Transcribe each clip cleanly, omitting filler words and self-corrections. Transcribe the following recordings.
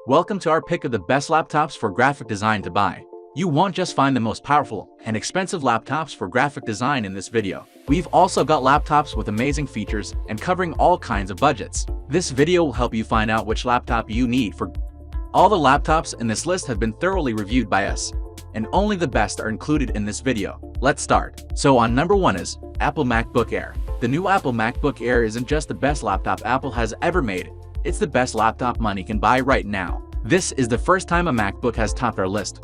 Welcome to our pick of the best laptops for graphic design to buy. You won't just find the most powerful and expensive laptops for graphic design in this video. We've also got laptops with amazing features and covering all kinds of budgets. This video will help you find out which laptop you need for. All the laptops in this list have been thoroughly reviewed by us, and only the best are included in this video. Let's start. So on number 1 is Apple MacBook Air. The new Apple MacBook Air isn't just the best laptop Apple has ever made, it's the best laptop money can buy right now. This is the first time a MacBook has topped our list,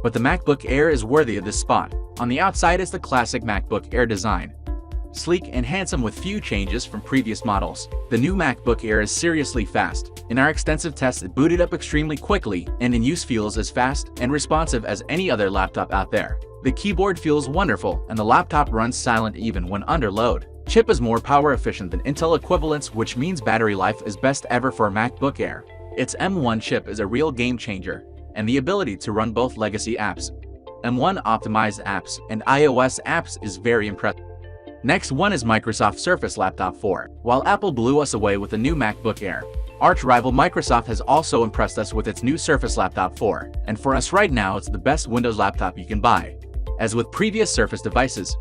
but the MacBook Air is worthy of this spot. On the outside is the classic MacBook Air design, sleek and handsome with few changes from previous models. The new MacBook Air is seriously fast. In our extensive tests, it booted up extremely quickly and in use feels as fast and responsive as any other laptop out there. The keyboard feels wonderful and the laptop runs silent even when under load. Chip is more power efficient than Intel equivalents, which means battery life is best ever for a MacBook Air. Its M1 chip is a real game changer, and the ability to run both legacy apps, M1 optimized apps, and iOS apps is very impressive. Next one is Microsoft Surface Laptop 4. While Apple blew us away with the new MacBook Air, arch rival Microsoft has also impressed us with its new Surface Laptop 4, and for us right now it's the best Windows laptop you can buy. As with previous Surface devices,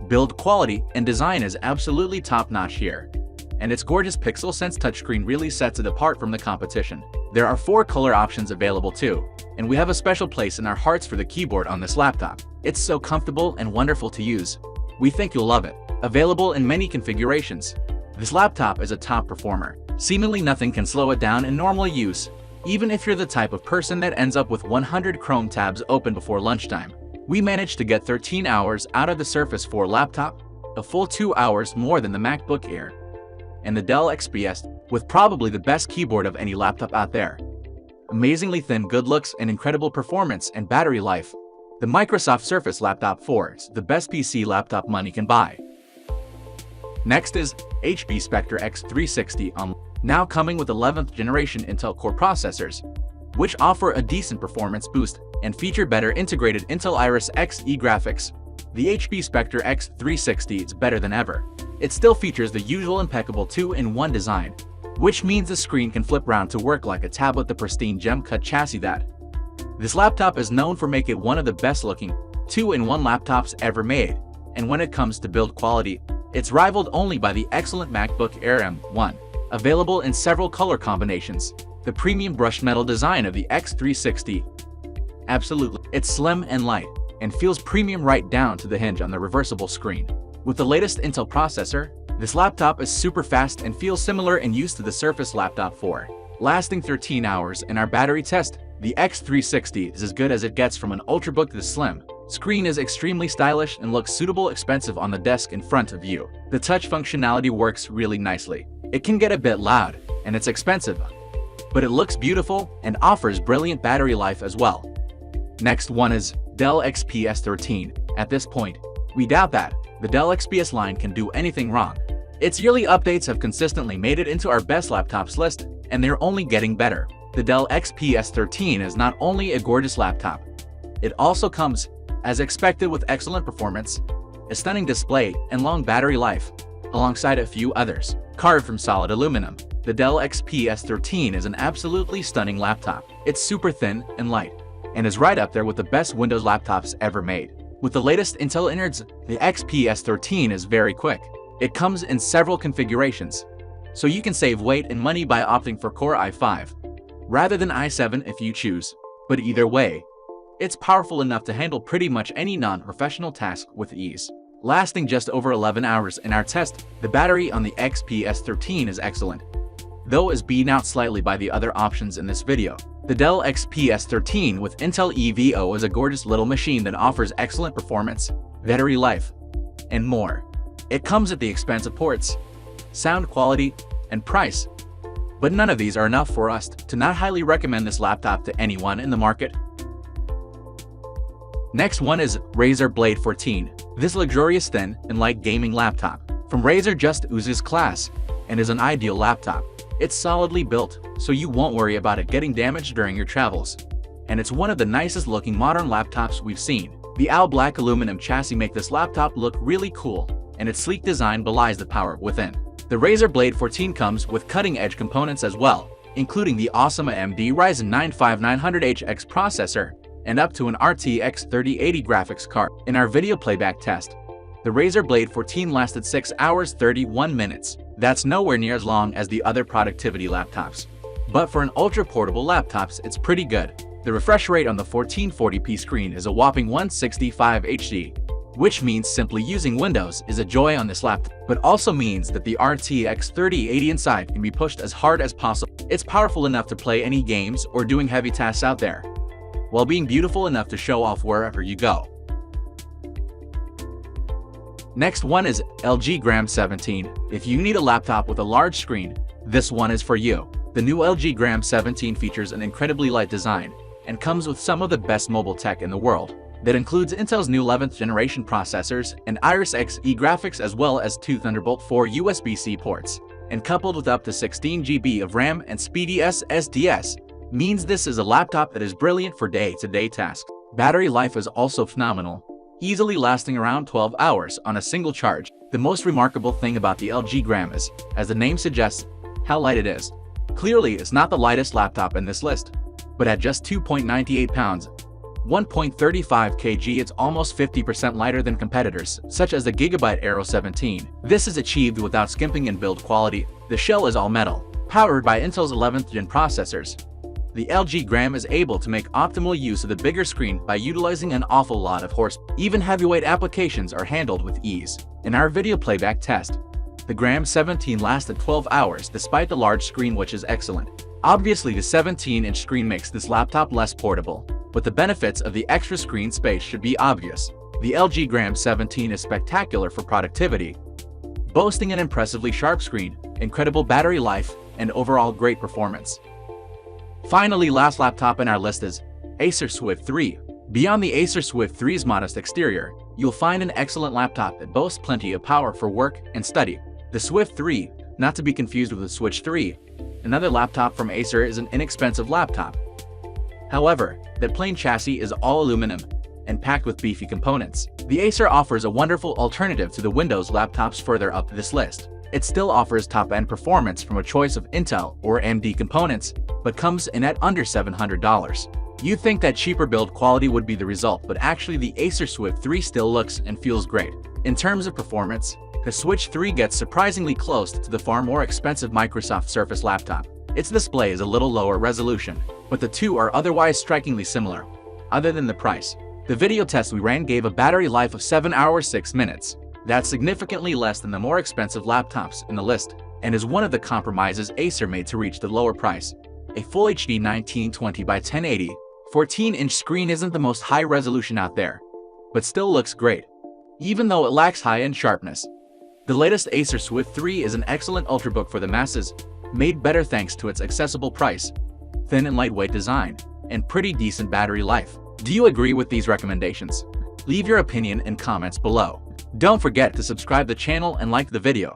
build quality and design is absolutely top-notch here, and its gorgeous Pixel-Sense touchscreen really sets it apart from the competition. There are 4 color options available too, and we have a special place in our hearts for the keyboard on this laptop. It's so comfortable and wonderful to use. We think you'll love it. Available in many configurations, this laptop is a top performer. Seemingly nothing can slow it down in normal use, even if you're the type of person that ends up with 100 Chrome tabs open before lunchtime. We managed to get 13 hours out of the Surface 4 laptop, a full 2 hours more than the MacBook Air, and the Dell XPS, with probably the best keyboard of any laptop out there. Amazingly thin good looks and incredible performance and battery life, the Microsoft Surface Laptop 4 is the best PC laptop money can buy. Next is HP Spectre X360, now coming with 11th generation Intel Core processors, which offer a decent performance boost and feature better integrated Intel Iris Xe graphics. The HP Spectre X360 is better than ever. It still features the usual impeccable 2-in-1 design, which means the screen can flip round to work like a tablet. The pristine gem-cut chassis that this laptop is known for make it one of the best-looking 2-in-1 laptops ever made, and when it comes to build quality, it's rivaled only by the excellent MacBook Air M1, available in several color combinations. The premium brushed metal design of the X360, absolutely, it's slim and light, and feels premium right down to the hinge on the reversible screen. With the latest Intel processor, this laptop is super fast and feels similar in use to the Surface Laptop 4. Lasting 13 hours in our battery test, the X360 is as good as it gets from an Ultrabook. The slim screen is extremely stylish and looks suitable expensive on the desk in front of you. The touch functionality works really nicely. It can get a bit loud, and it's expensive, but it looks beautiful and offers brilliant battery life as well. Next one is Dell XPS 13. At this point, we doubt that the Dell XPS line can do anything wrong. Its yearly updates have consistently made it into our best laptops list, and they're only getting better. The Dell XPS 13 is not only a gorgeous laptop, it also comes, as expected, with excellent performance, a stunning display, and long battery life, alongside a few others. Carved from solid aluminum, the Dell XPS 13 is an absolutely stunning laptop. It's super thin and light, and is right up there with the best Windows laptops ever made. With the latest Intel innards, the XPS 13 is very quick. It comes in several configurations, so you can save weight and money by opting for Core i5, rather than i7 if you choose. But either way, it's powerful enough to handle pretty much any non-professional task with ease. Lasting just over 11 hours in our test, the battery on the XPS 13 is excellent, though is beaten out slightly by the other options in this video. The Dell XPS 13 with Intel EVO is a gorgeous little machine that offers excellent performance, battery life, and more. It comes at the expense of ports, sound quality, and price, but none of these are enough for us to not highly recommend this laptop to anyone in the market. Next one is Razer Blade 14. This luxurious thin and light gaming laptop from Razer just oozes class and is an ideal laptop. It's solidly built, so you won't worry about it getting damaged during your travels, and it's one of the nicest looking modern laptops we've seen. The all black aluminum chassis make this laptop look really cool, and its sleek design belies the power within. The Razer Blade 14 comes with cutting-edge components as well, including the awesome AMD Ryzen 9 5900HX processor and up to an RTX 3080 graphics card. In our video playback test, the Razer Blade 14 lasted 6 hours 31 minutes. That's nowhere near as long as the other productivity laptops. But for an ultra-portable laptops, it's pretty good. The refresh rate on the 1440p screen is a whopping 165 HD, which means simply using Windows is a joy on this laptop, but also means that the RTX 3080 inside can be pushed as hard as possible. It's powerful enough to play any games or doing heavy tasks out there, while being beautiful enough to show off wherever you go. Next one is LG Gram 17. If you need a laptop with a large screen, this one is for you. The new LG Gram 17 features an incredibly light design and comes with some of the best mobile tech in the world. That includes Intel's new 11th generation processors and Iris Xe graphics, as well as 2 Thunderbolt 4 USB-C ports. And coupled with up to 16 GB of RAM and speedy SSDs, means this is a laptop that is brilliant for day-to-day tasks. Battery life is also phenomenal, easily lasting around 12 hours on a single charge. The most remarkable thing about the LG Gram is, as the name suggests, how light it is. Clearly, it's not the lightest laptop in this list, but at just 2.98 pounds, 1.35 kg, it's almost 50% lighter than competitors, such as the Gigabyte Aero 17. This is achieved without skimping in build quality. The shell is all metal, powered by Intel's 11th gen processors. The LG Gram is able to make optimal use of the bigger screen by utilizing an awful lot of horsepower. Even heavyweight applications are handled with ease. In our video playback test, the Gram 17 lasted 12 hours despite the large screen, which is excellent. Obviously, the 17-inch screen makes this laptop less portable, but the benefits of the extra screen space should be obvious. The LG Gram 17 is spectacular for productivity, boasting an impressively sharp screen, incredible battery life, and overall great performance. Finally, last laptop in our list is Acer Swift 3. Beyond the Acer Swift 3's modest exterior, you'll find an excellent laptop that boasts plenty of power for work and study. The Swift 3, not to be confused with the Switch 3, another laptop from Acer, is an inexpensive laptop. However, that plain chassis is all aluminum and packed with beefy components. The Acer offers a wonderful alternative to the Windows laptops further up this list. It still offers top-end performance from a choice of Intel or AMD components, but comes in at under $700. You'd think that cheaper build quality would be the result, but actually the Acer Swift 3 still looks and feels great. In terms of performance, the Switch 3 gets surprisingly close to the far more expensive Microsoft Surface laptop. Its display is a little lower resolution, but the two are otherwise strikingly similar, other than the price. The video test we ran gave a battery life of 7 hours 6 minutes. That's significantly less than the more expensive laptops in the list, and is one of the compromises Acer made to reach the lower price. A Full HD 1920 by 1080, 14-inch screen isn't the most high resolution out there, but still looks great, even though it lacks high-end sharpness. The latest Acer Swift 3 is an excellent ultrabook for the masses, made better thanks to its accessible price, thin and lightweight design, and pretty decent battery life. Do you agree with these recommendations? Leave your opinion in comments below. Don't forget to subscribe the channel and like the video.